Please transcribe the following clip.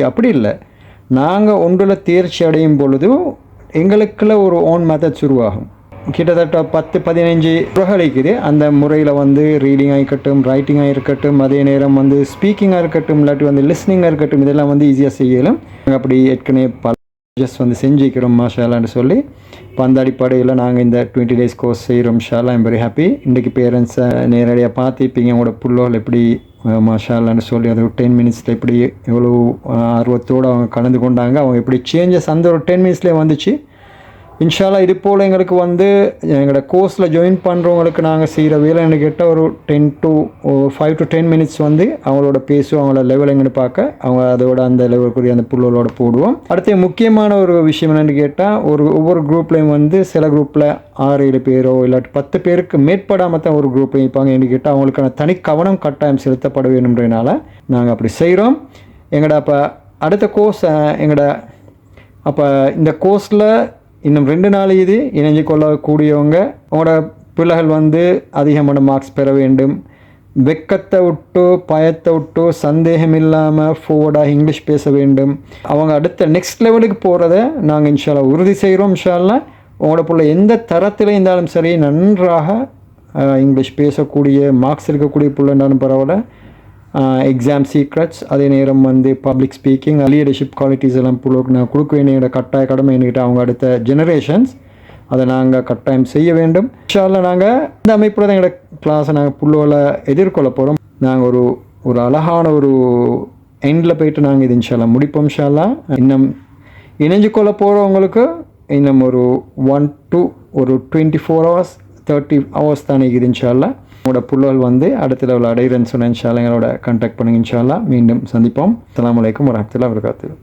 அப்படி இல்லை, நாங்கள் ஒன்றில் தேர்ச்சி அடையும் பொழுது எங்களுக்குள்ள ஒரு ஓன் மெத்தட்ஸ் உருவாகும். கிட்டத்தட்ட 10-15 முறைகள் இருக்குது. அந்த முறையில் வந்து ரீடிங்காக இருக்கட்டும், ரைட்டிங்காக இருக்கட்டும், அதே நேரம் வந்து ஸ்பீக்கிங்காக இருக்கட்டும், இல்லாட்டி வந்து லிஸ்னிங்காக இருக்கட்டும், இதெல்லாம் வந்து ஈஸியாக செய்யலாம். நாங்கள் அப்படி ஏற்கனவே பல ஜஸ்ட் வந்து செஞ்சுக்கிறோம் மாஷாலான்னு சொல்லி. இப்போ அந்த அடிப்படையில் நாங்கள் இந்த 20 days கோர்ஸ் செய்கிறோம். இன்ஷால்லா ஐம் வெரி ஹாப்பி. இன்றைக்கி பேரண்ட்ஸை நேரடியாக பார்த்துப்பீங்க, உங்களோட புள்ளோல் எப்படி மாஷாலான்னு சொல்லி அது ஒரு 10 minutesல எப்படி எவ்வளோ ஆர்வத்தோடு அவங்க கலந்து கொண்டாங்க, அவங்க எப்படி சேஞ்சஸ் அந்த ஒரு 10 minutesலேயே வந்துச்சு. இன்ஷால்லா இது போல் எங்களுக்கு வந்து எங்களோட கோர்ஸில் ஜாயின் பண்ணுறவங்களுக்கு நாங்கள் செய்கிற வேலை எனக்கு கேட்டால் ஒரு 5 to 10 minutes வந்து அவங்களோட பேசுவோம், அவங்களோட லெவல் எங்கன்னு பார்க்க, அவங்க அதோட அந்த லெவலுக்குரிய அந்த புள்ளோட போடுவோம். அடுத்து முக்கியமான ஒரு விஷயம் என்னென்னு கேட்டால், ஒவ்வொரு குரூப்லேயும் வந்து சில குரூப்பில் 6-7 பேரோ இல்லாட்டி 10 பேருக்கு மேற்படாமல் தான் ஒரு குரூப் வைப்பாங்க. என்று கேட்டால் அவங்களுக்கான தனி கவனம் கட்டாயம் செலுத்தப்பட வேணும்ன்றதுனால நாங்கள் அப்படி செய்கிறோம். எங்களோட அப்போ அடுத்த கோர்ஸ் இந்த கோர்ஸில் இன்னும் 2 நாள் இது இணைஞ்சு கொள்ளக்கூடியவங்க, அவங்களோட பிள்ளைகள் வந்து அதிகமான மார்க்ஸ் பெற வேண்டும், வெக்கத்தை விட்டு பயத்தை விட்டு சந்தேகம் இல்லாமல் ஃபோர்வர்டாக இங்கிலீஷ் பேச வேண்டும், அவங்க அடுத்த நெக்ஸ்ட் லெவலுக்கு போகிறத நாங்கள் இன்ஷால்லா உறுதி செய்கிறோம். இன்ஷால்லா உங்களோட பிள்ளை எந்த தரத்தில் இருந்தாலும் சரி நன்றாக இங்கிலீஷ் பேசக்கூடிய மார்க்ஸ் இருக்கக்கூடிய பிள்ளை இருந்தாலும் பரவாயில்ல, எக்ஸாம் சீக்ரெட்ஸ், அதே நேரம் வந்து பப்ளிக் ஸ்பீக்கிங், லீடர்ஷிப் குவாலிட்டிஸ் எல்லாம் நான் கொடுக்க வேண்டிய கட்டாய கடமை என்கிட்ட அவங்க அடுத்த ஜெனரேஷன்ஸ் அதை நாங்கள் கட்டாயம் செய்ய வேண்டும். இன்ஷால்லா நாங்கள் இந்த அமைப்பில் தான் எங்களோட கிளாஸை நாங்கள் புள்ளோவில் எதிர்கொள்ள போகிறோம். நாங்கள் ஒரு அழகான ஒரு எண்டில் போயிட்டு நாங்கள் இது இன்ஷால்லா முடிப்போம். இன்ஷால்லா இன்னும் இணைஞ்சு கொள்ள போகிறவங்களுக்கு இன்னும் ஒரு 24 hours 30 hours தானே இது. இன்ஷால்லா உங்களோட புள்ளல் வந்து அடுத்த லெவலில் அடைகிறேன்னு சொன்ன இன்ஷால்லா எங்களோட கான்டாக்ட் பண்ணுங்க. இன்ஷால்லா மீண்டும் சந்திப்போம். அஸ்ஸலாமு அலைக்கும் வரஹ்மத்துல்லாஹி வபரகாத்துஹு.